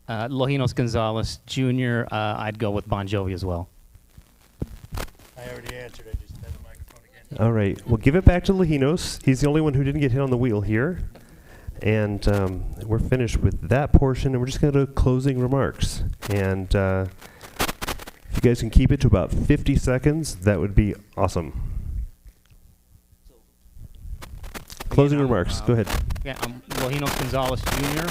Lojinos Gonzalez Jr., I'd go with Bon Jovi as well. I already answered. I just had the microphone again. All right, we'll give it back to Lojinos. He's the only one who didn't get hit on the wheel here. And we're finished with that portion, and we're just going to do closing remarks. And if you guys can keep it to about 50 seconds, that would be awesome. Closing remarks, go ahead. Yeah, I'm Lojinos Gonzalez Jr.,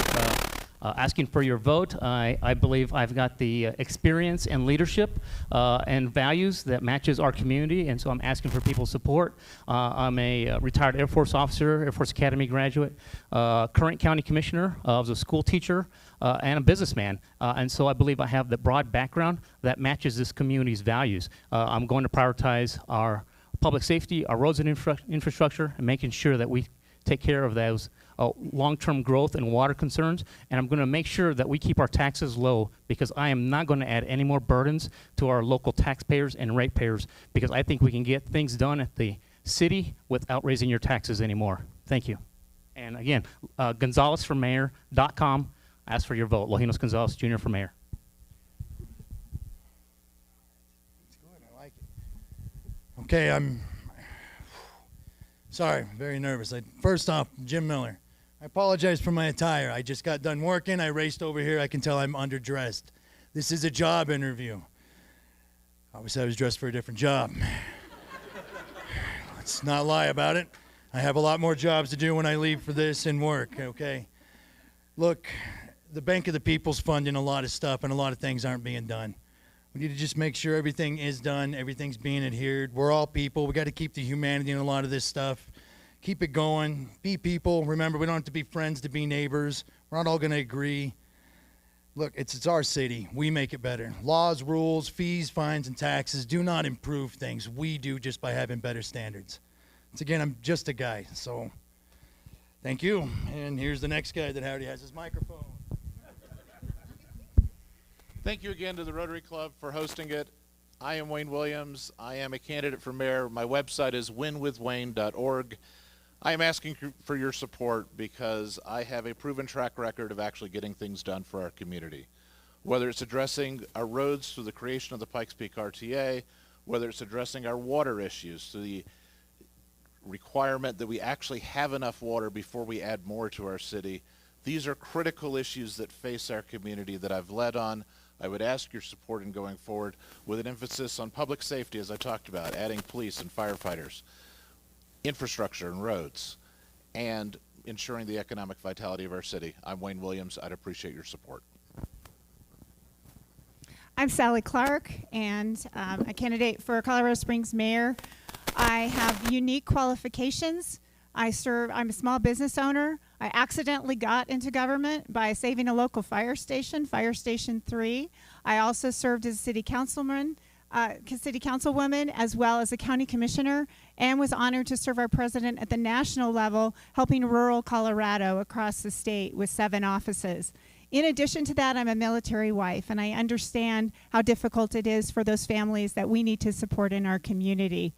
asking for your vote. I believe I've got the experience and leadership and values that matches our community, and so I'm asking for people's support. I'm a retired Air Force officer, Air Force Academy graduate, current county commissioner, I was a school teacher, and a businessman, and so I believe I have the broad background that matches this community's values. I'm going to prioritize our public safety, our roads and infrastructure, and making sure that we take care of those long-term growth and water concerns, and I'm going to make sure that we keep our taxes low, because I am not going to add any more burdens to our local taxpayers and ratepayers, because I think we can get things done at the city without raising your taxes anymore. Thank you. And again, GonzalezForMayor.com. Ask for your vote. Lojinos Gonzalez Jr. for mayor. It's good. I like it. Okay, I'm sorry, very nervous. First off, Jim Miller, I apologize for my attire. I just got done working. I raced over here. I can tell I'm underdressed. This is a job interview. Obviously, I was dressed for a different job. Let's not lie about it. I have a lot more jobs to do when I leave for this and work, okay? Look, the Bank of the People's funding a lot of stuff, and a lot of things aren't being done. We need to just make sure everything is done, everything's being adhered. We're all people. We got to keep the humanity in a lot of this stuff. Keep it going. Be people. Remember, we don't have to be friends to be neighbors. We're not all going to agree. Look, it's our city. We make it better. Laws, rules, fees, fines, and taxes do not improve things. We do just by having better standards. Once again, I'm just a guy, so thank you. And here's the next guy that already has his microphone. Thank you again to the Rotary Club for hosting it. I am Wayne Williams. I am a candidate for mayor. My website is winwithwayne.org. I am asking for your support because I have a proven track record of actually getting things done for our community. Whether it's addressing our roads through the creation of the Pikes Peak RTA, whether it's addressing our water issues through the requirement that we actually have enough water before we add more to our city. These are critical issues that face our community that I've led on. I would ask your support in going forward with an emphasis on public safety, as I talked about, adding police and firefighters, infrastructure and roads, and ensuring the economic vitality of our city. I'm Wayne Williams. I'd appreciate your support. I'm Sally Clark, and a candidate for Colorado Springs mayor. I have unique qualifications. I'm a small business owner. I accidentally got into government by saving a local fire station, Fire Station 3. I also served as a city councilwoman, as well as a county commissioner, and was honored to serve our president at the national level, helping rural Colorado across the state with 7 offices. In addition to that, I'm a military wife, and I understand how difficult it is for those families that we need to support in our community.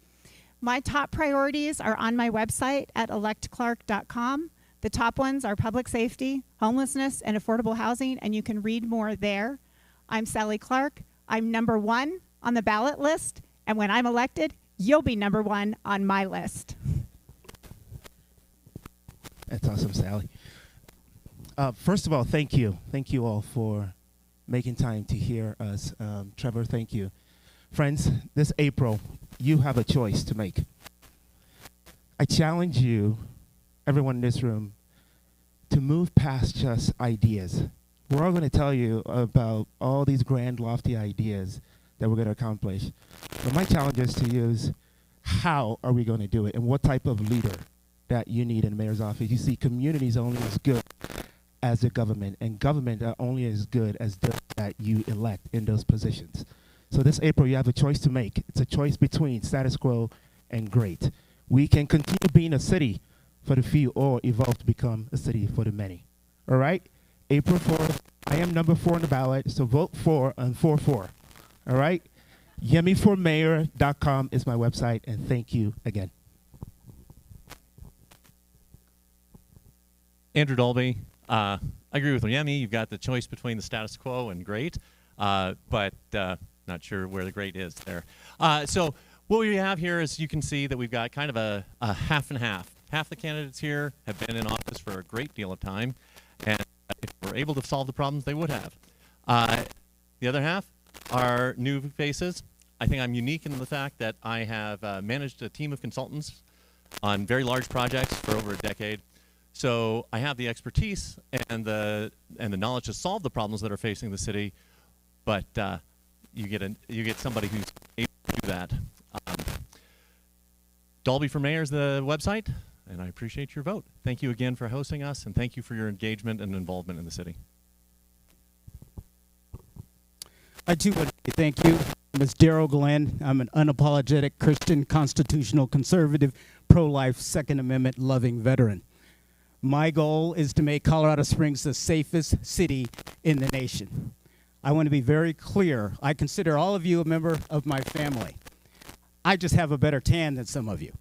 My top priorities are on my website at electclark.com. The top ones are public safety, homelessness, and affordable housing, and you can read more there. I'm Sally Clark. I'm number 1 on the ballot list, and when I'm elected, you'll be number 1 on my list. That's awesome, Sally. First of all, thank you. Thank you all for making time to hear us. Trevor, thank you. Friends, this April, you have a choice to make. I challenge you everyone in this room to move past just ideas. We're all going to tell you about all these grand, lofty ideas that we're going to accomplish. But my challenge is to use how are we going to do it and what type of leader that you need in the mayor's office. You see, community is only as good as the government, and government are only as good as those that you elect in those positions. So this April, you have a choice to make. It's a choice between status quo and great. We can continue being a city for the few or evolve to become a city for the many. All right? April 4th, I am number 4 on the ballot, so vote for on 4-4. All right? YemiForMayor.com is my website, and thank you again. Andrew Dolby, I agree with Yemi. You've got the choice between the status quo and great, but not sure where the great is there. So what we have here is you can see that we've got kind of a half and half. Half the candidates here have been in office for a great deal of time, and if we're able to solve the problems, they would have. The other half are new faces. I think I'm unique in the fact that I have managed a team of consultants on very large projects for over a decade. So I have the expertise and the knowledge to solve the problems that are facing the city, but you get somebody who's able to do that. Dolby for Mayor is the website, and I appreciate your vote. Thank you again for hosting us, and thank you for your engagement and involvement in the city. I too want to say thank you. I'm Daryl Glenn. I'm an unapologetic Christian, constitutional, conservative, pro-life, Second Amendment loving veteran. My goal is to make Colorado Springs the safest city in the nation. I want to be very clear. I consider all of you a member of my family. I just have a better tan than some of you.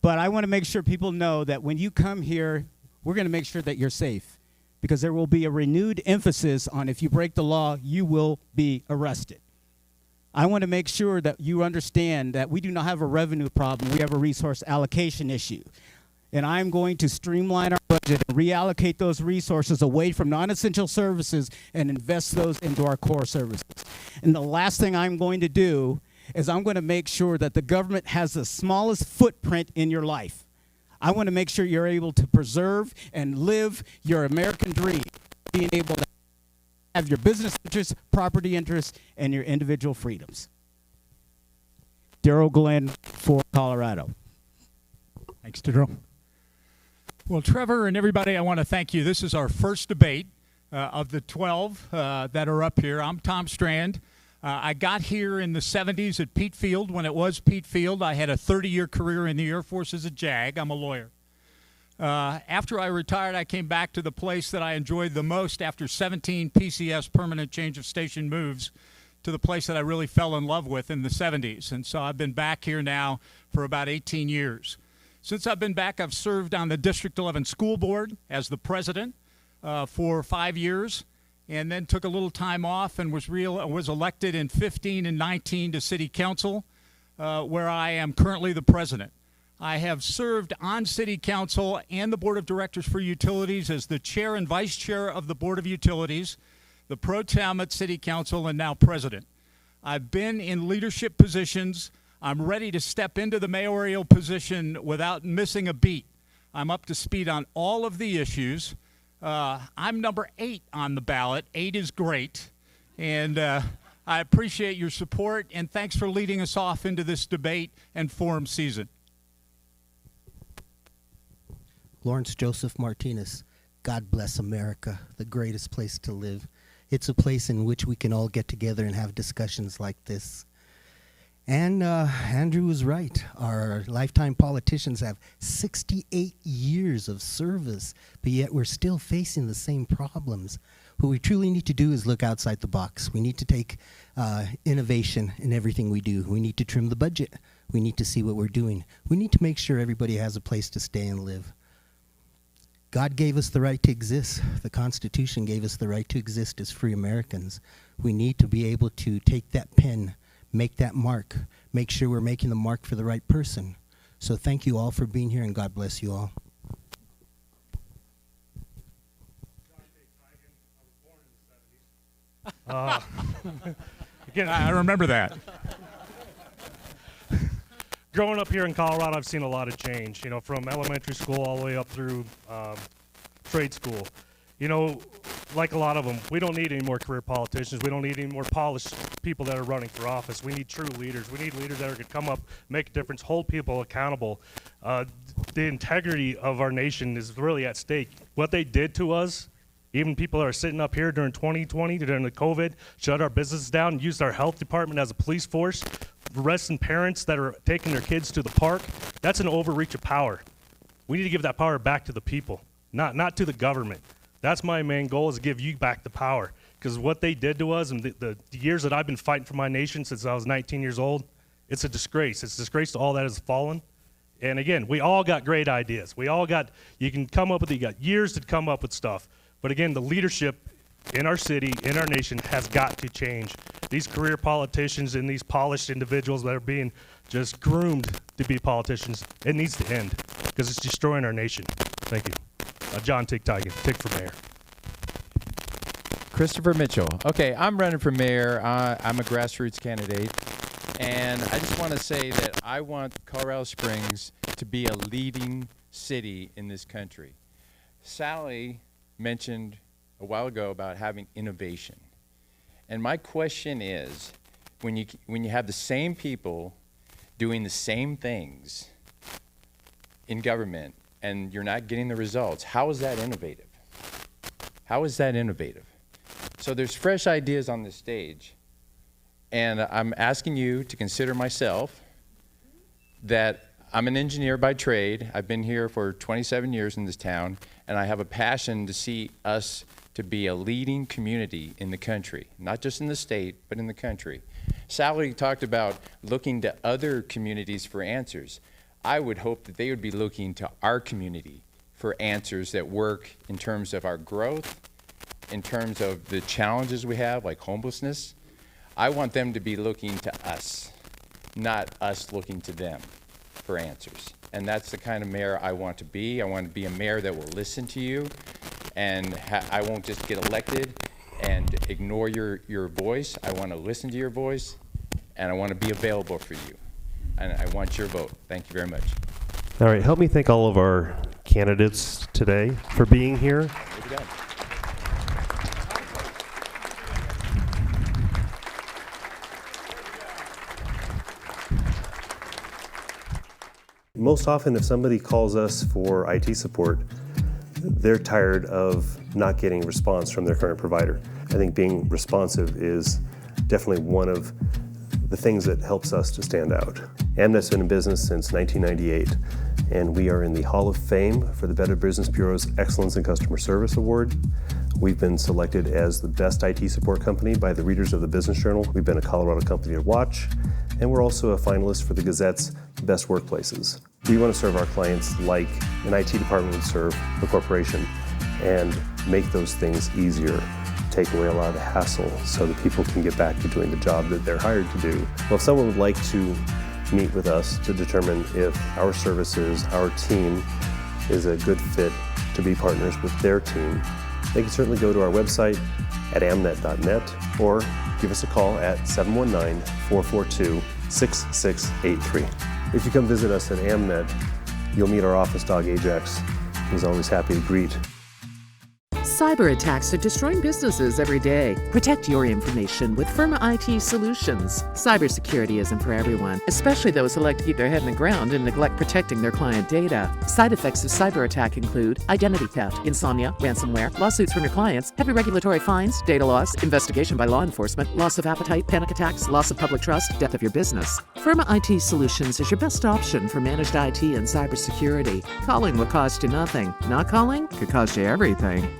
But I want to make sure people know that when you come here, we're going to make sure that you're safe, because there will be a renewed emphasis on if you break the law, you will be arrested. I want to make sure that you understand that we do not have a revenue problem. We have a resource allocation issue. And I'm going to streamline our budget and reallocate those resources away from non-essential services and invest those into our core services. And the last thing I'm going to do is I'm going to make sure that the government has the smallest footprint in your life. I want to make sure you're able to preserve and live your American dream, being able to have your business interests, property interests, and your individual freedoms. Daryl Glenn for Colorado. Thanks, Daryl. Well, Trevor and everybody, I want to thank you. This is our first debate of the 12 that are up here. I'm Tom Strand. I got here in the 70s at Pete Field when it was Pete Field. I had a 30-year career in the Air Force as a JAG. I'm a lawyer. After I retired, I came back to the place that I enjoyed the most after 17 PCS permanent change of station moves to the place that I really fell in love with in the 70s. And so I've been back here now for about 18 years. Since I've been back, I've served on the District 11 School Board as the president for 5 years, and then took a little time off and was elected in 15 and 19 to City Council, where I am currently the president. I have served on City Council and the Board of Directors for Utilities as the chair and vice chair of the Board of Utilities, the pro tem at City Council, and now president. I've been in leadership positions. I'm ready to step into the mayoral position without missing a beat. I'm up to speed on all of the issues. I'm number 8 on the ballot. 8 is great. And I appreciate your support, and thanks for leading us off into this debate and forum season. Lawrence Joseph Martinez. God bless America, the greatest place to live. It's a place in which we can all get together and have discussions like this. And Andrew was right. Our lifetime politicians have 68 years of service, but yet we're still facing the same problems. What we truly need to do is look outside the box. We need to take innovation in everything we do. We need to trim the budget. We need to see what we're doing. We need to make sure everybody has a place to stay and live. God gave us the right to exist. The Constitution gave us the right to exist as free Americans. We need to be able to take that pen, make that mark, make sure we're making the mark for the right person. So thank you all for being here, and God bless you all. Again, I remember that. growing up here in Colorado, I've seen a lot of change, you know, from elementary school all the way up through trade school. You know, like a lot of them, we don't need any more career politicians. We don't need any more polished people that are running for office. We need true leaders. We need leaders that are going to come up, make a difference, hold people accountable. The integrity of our nation is really at stake. What they did to us, even people that are sitting up here during 2020, during the COVID, shut our businesses down and used our health department as a police force, arresting parents that are taking their kids to the park, that's an overreach of power. We need to give that power back to the people, not to the government. That's my main goal, is to give you back the power. Because what they did to us and the years that I've been fighting for my nation since I was 19 years old, it's a disgrace. It's a disgrace to all that has fallen. And again, we all got great ideas. You can come up with, you got years to come up with stuff. But again, the leadership in our city, in our nation, has got to change. These career politicians and these polished individuals that are being just groomed to be politicians, it needs to end, because it's destroying our nation. Thank you. John Tick for mayor. Christopher Mitchell. Okay, I'm running for mayor. I'm a grassroots candidate. And I just want to say that I want Colorado Springs to be a leading city in this country. Sally mentioned a while ago about having innovation. And my question is, when you have the same people doing the same things in government and you're not getting the results, how is that innovative? How is that innovative? So there's fresh ideas on this stage, and I'm asking you to consider myself, that I'm an engineer by trade. I've been here for 27 years in this town, and I have a passion to see us to be a leading community in the country, not just in the state, but in the country. Sally talked about looking to other communities for answers. I would hope that they would be looking to our community for answers that work in terms of our growth, in terms of the challenges we have, like homelessness. I want them to be looking to us, not us looking to them for answers. And that's the kind of mayor I want to be. I want to be a mayor that will listen to you, and I won't just get elected and ignore your voice. I want to listen to your voice, and I want to be available for you. And I want your vote. Thank you very much. All right, help me thank all of our candidates today for being here. Most often, if somebody calls us for IT support, they're tired of not getting response from their current provider. I think being responsive is definitely one of the things that helps us to stand out. Amnet's been in business since 1998, and we are in the Hall of Fame for the Better Business Bureau's Excellence in Customer Service Award. We've been selected as the best IT support company by the readers of the Business Journal. We've been a Colorado company to watch, and we're also a finalist for the Gazette's Best Workplaces. We want to serve our clients like an IT department would serve a corporation, and make those things easier, take away a lot of the hassle so that people can get back to doing the job that they're hired to do. Well, if someone would like to meet with us to determine if our services, our team, is a good fit to be partners with their team, they can certainly go to our website at amnet.net or give us a call at 719-442-6683. If you come visit us at Amnet, you'll meet our office dog, Ajax. He's always happy to greet. Cyber attacks are destroying businesses every day. Protect your information with Firma IT Solutions. Cybersecurity isn't for everyone, especially those who like to keep their head in the ground and neglect protecting their client data. Side effects of cyber attack include identity theft, insomnia, ransomware, lawsuits from your clients, heavy regulatory fines, data loss, investigation by law enforcement, loss of appetite, panic attacks, loss of public trust, death of your business. Firma IT Solutions is your best option for managed IT and cybersecurity. Calling will cost you nothing. Not calling could cost you everything.